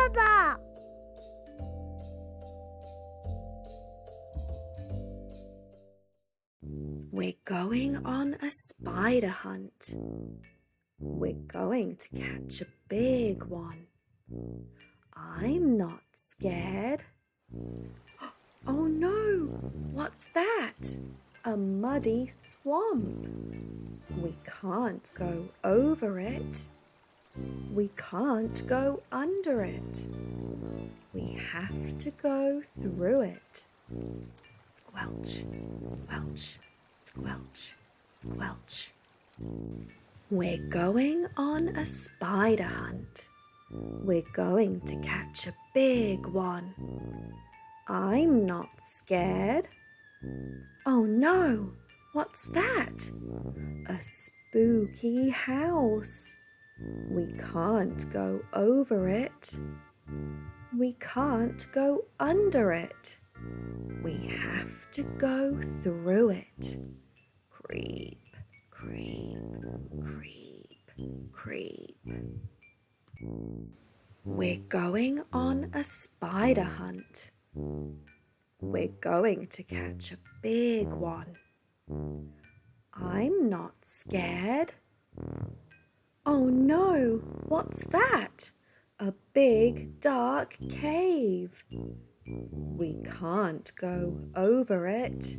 Bubbabop! We're going on a spider hunt. We're going to catch a big one. I'm not scared. Oh no! What's that? A muddy swamp. We can't go over it. We can't go under it. We have to go through it. Squelch, squelch, squelch, squelch. We're going on a spider hunt. We're going to catch a big one. I'm not scared. Oh no! What's that? A spooky house. We can't go over it. We can't go under it. We have to go through it. Creep, creep, creep, creep. We're going on a spider hunt. We're going to catch a big one. I'm not scared. Oh no, what's that? A big dark cave. We can't go over it.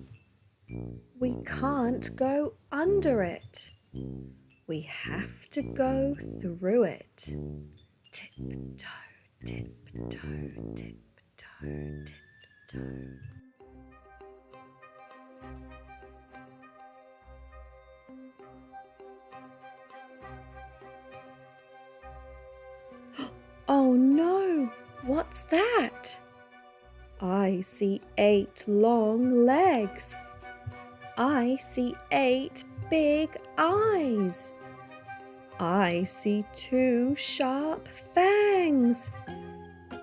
We can't go under it. We have to go through it. Tiptoe, tiptoe, tiptoe, tiptoe. Oh no, what's that? I see 8 long legs. I see 8 big eyes. I see 2 sharp fangs.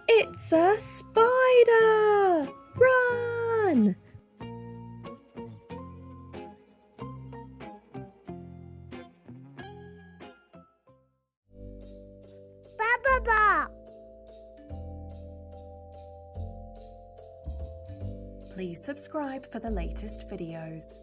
It's a spider! Run! Bubbabop! Please subscribe for the latest videos.